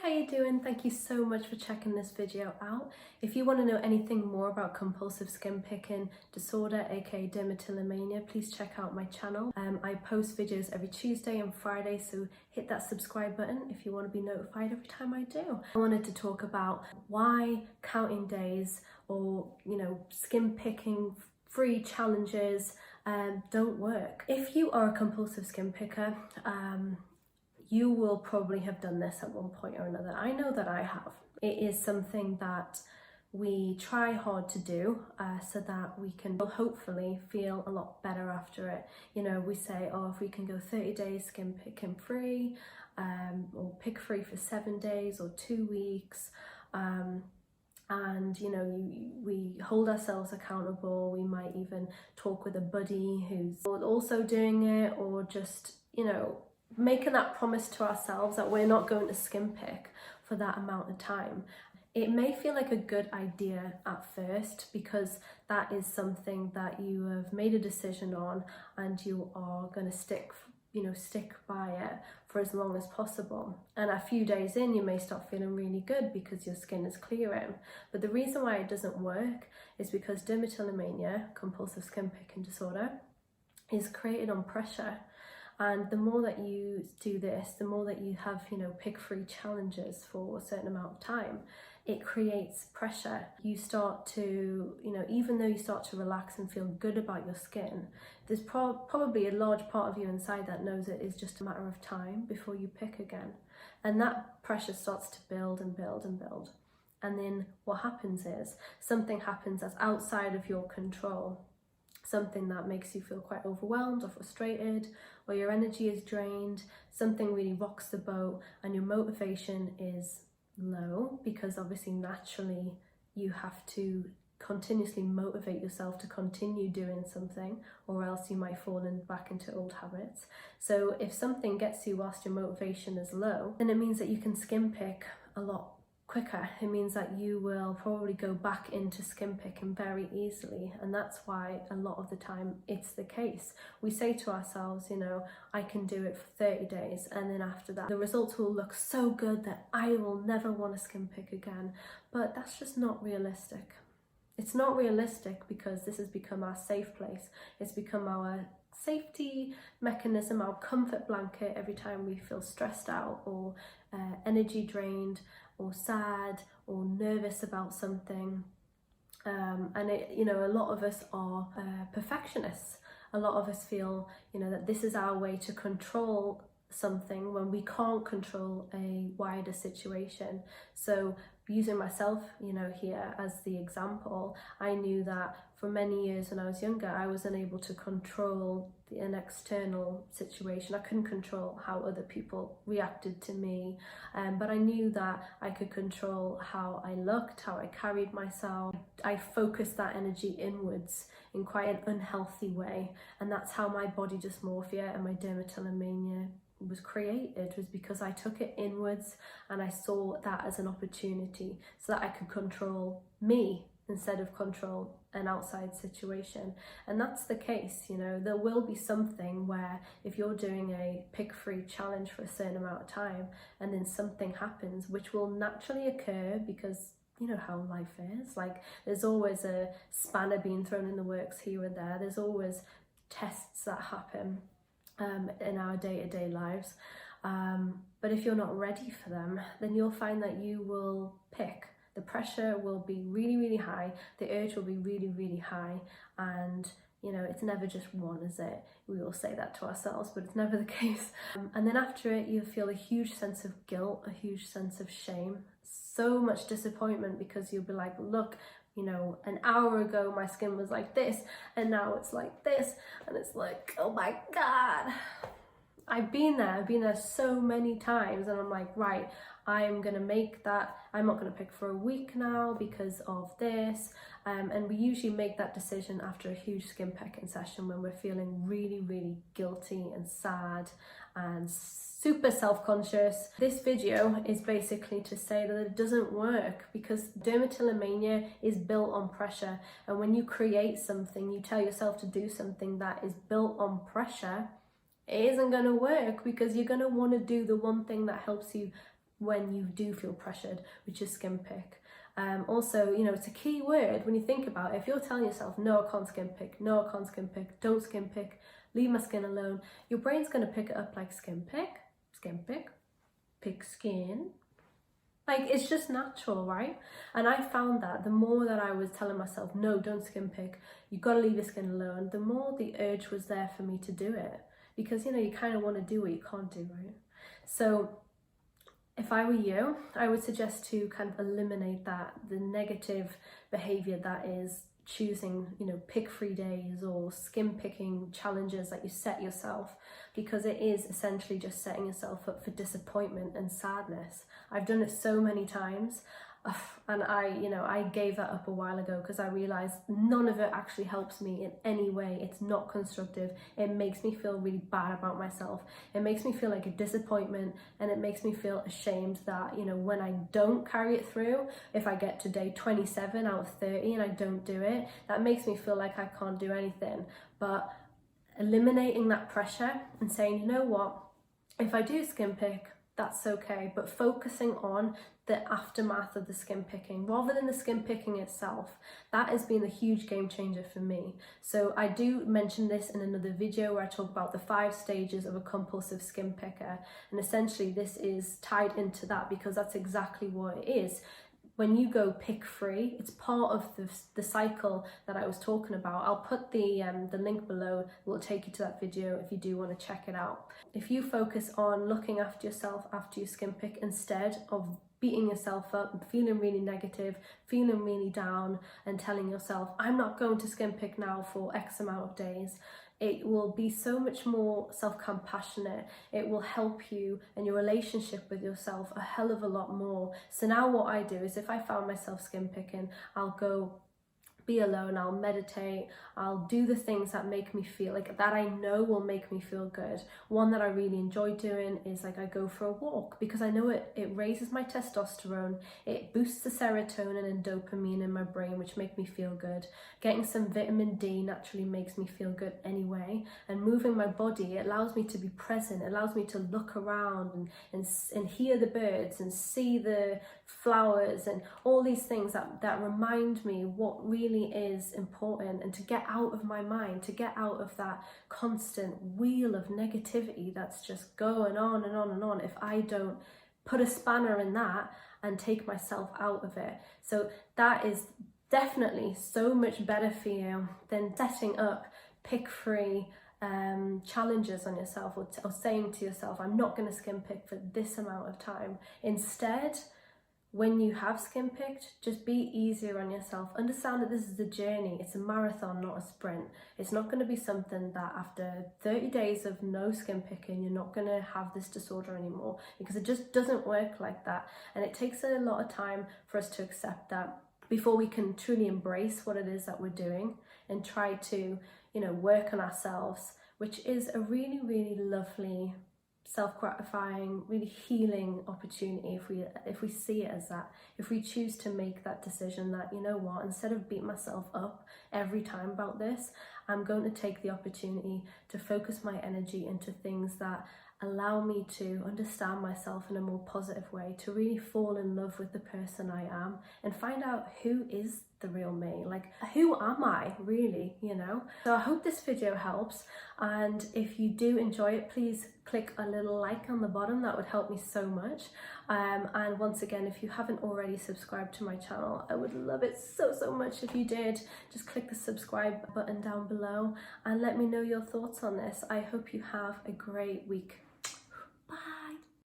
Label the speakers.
Speaker 1: How you doing? Thank you so much for checking this video out. If you want to know anything more about compulsive skin picking disorder, aka dermatillomania, please check out my channel. I post videos every Tuesday and Friday, so hit that subscribe button if you want to be notified every time I do. I wanted to talk about why counting days or, skin picking free challenges don't work. If you are a compulsive skin picker, you will probably have done this at one point or another. I know that I have. It is something that we try hard to do so that we can hopefully feel a lot better after it. We say, oh, if we can go 30 days skin picking free, or pick free for 7 days or 2 weeks, we hold ourselves accountable. We might even talk with a buddy who's also doing it, or just, making that promise to ourselves that we're not going to skin pick for that amount of time. It may feel like a good idea at first because that is something that you have made a decision on and you are going to stick by it for as long as possible. And a few days in, you may start feeling really good because your skin is clearing. But the reason why it doesn't work is because dermatillomania, compulsive skin picking disorder, is created on pressure. And the more that you do this, the more that you have, pick-free challenges for a certain amount of time, it creates pressure. You start to, even though you start to relax and feel good about your skin, there's probably a large part of you inside that knows it is just a matter of time before you pick again. And that pressure starts to build and build and build. And then what happens is something happens that's outside of your control. Something that makes you feel quite overwhelmed or frustrated, or your energy is drained, something really rocks the boat and your motivation is low, because obviously naturally you have to continuously motivate yourself to continue doing something, or else you might fall back into old habits. So if something gets you whilst your motivation is low, then it means that you can skin pick a lot quicker. It means that you will probably go back into skin picking very easily, and that's why a lot of the time it's the case. We say to ourselves, I can do it for 30 days, and then after that the results will look so good that I will never want to skin pick again. But that's just not realistic. It's not realistic because this has become our safe place. It's become our safety mechanism, our comfort blanket every time we feel stressed out or energy drained or sad or nervous about something. A lot of us are perfectionists. A lot of us feel, that this is our way to control something when we can't control a wider situation. So using myself, here as the example, I knew that for many years when I was younger, I was unable to control an external situation. I couldn't control how other people reacted to me, but I knew that I could control how I looked, how I carried myself. I focused that energy inwards in quite an unhealthy way, and that's how my body dysmorphia and my dermatillomania was created, was because I took it inwards and I saw that as an opportunity so that I could control me instead of control an outside situation. And that's the case. There will be something where if you're doing a pick-free challenge for a certain amount of time and then something happens, which will naturally occur because how life is, like there's always a spanner being thrown in the works here and there. There's always tests that happen in our day-to-day lives, but if you're not ready for them, then you'll find that you will pick. The pressure will be really, really high, the urge will be really, really high, and it's never just one, is it? We all say that to ourselves, but it's never the case. And then after it, you feel a huge sense of guilt, a huge sense of shame, so much disappointment, because you'll be like, look, an hour ago my skin was like this and now it's like this, and it's like, oh my God, I've been there so many times, and I'm like, right, I'm gonna make that, I'm not gonna pick for a week now because of this. And we usually make that decision after a huge skin picking session when we're feeling really, really guilty and sad and super self-conscious. This video is basically to say that it doesn't work, because dermatillomania is built on pressure, and when you create something, you tell yourself to do something that is built on pressure, it isn't going to work, because you're going to want to do the one thing that helps you when you do feel pressured, which is skin pick. Also, you know, it's a key word when you think about it. If you're telling yourself, no, I can't skin pick, no, I can't skin pick, don't skin pick, leave my skin alone, your brain's going to pick it up like skin pick, pick skin. Like, it's just natural, right? And I found that the more that I was telling myself, no, don't skin pick, you've got to leave your skin alone, the more the urge was there for me to do it. Because, you know, you kind of want to do what you can't do, right? So if I were you, I would suggest to kind of eliminate that, the negative behavior that is choosing, you know, pick-free days or skin picking challenges that you set yourself, because it is essentially just setting yourself up for disappointment and sadness. I've done it so many times. And I gave that up a while ago because I realized none of it actually helps me in any way. It's not constructive. It makes me feel really bad about myself. It makes me feel like a disappointment, and it makes me feel ashamed that, you know, when I don't carry it through, if I get to day 27 out of 30 and I don't do it, that makes me feel like I can't do anything. But eliminating that pressure and saying, you know what, if I do skin pick, that's okay, but focusing on the aftermath of the skin picking rather than the skin picking itself, that has been a huge game changer for me. So I do mention this in another video where I talk about the 5 stages of a compulsive skin picker, and essentially this is tied into that because that's exactly what it is. When you go pick free, it's part of the cycle that I was talking about. I'll put the link below. It will take you to that video if you do want to check it out. If you focus on looking after yourself after you skin pick instead of beating yourself up and feeling really negative, feeling really down, and telling yourself, I'm not going to skin pick now for X amount of days, it will be so much more self-compassionate. It will help you and your relationship with yourself a hell of a lot more. So now what I do is if I found myself skin picking, I'll go be alone, I'll meditate, I'll do the things that make me feel like that I know will make me feel good. One that I really enjoy doing is like I go for a walk because I know it raises my testosterone, it boosts the serotonin and dopamine in my brain, which make me feel good. Getting some vitamin D naturally makes me feel good anyway, and moving my body, it allows me to be present, it allows me to look around and hear the birds and see the flowers and all these things that remind me what really is important, and to get out of my mind, to get out of that constant wheel of negativity that's just going on and on and on if I don't put a spanner in that and take myself out of it. So that is definitely so much better for you than setting up pick-free challenges on yourself or saying to yourself, I'm not going to skin pick for this amount of time. Instead, when you have skin picked, just be easier on yourself. Understand that this is a journey. It's a marathon, not a sprint. It's not going to be something that after 30 days of no skin picking, you're not going to have this disorder anymore, because it just doesn't work like that. And it takes a lot of time for us to accept that before we can truly embrace what it is that we're doing and try to, you know, work on ourselves, which is a really, really lovely, self-gratifying, really healing opportunity if we see it as that. If we choose to make that decision that, you know what, instead of beating myself up every time about this, I'm going to take the opportunity to focus my energy into things that allow me to understand myself in a more positive way, to really fall in love with the person I am and find out who is the real me, like who am I really, you know? So I hope this video helps, and if you do enjoy it, please click a little like on the bottom. That would help me so much. And once again, if you haven't already subscribed to my channel, I would love it so much if you did. Just click the subscribe button down below and let me know your thoughts on this. I hope you have a great week.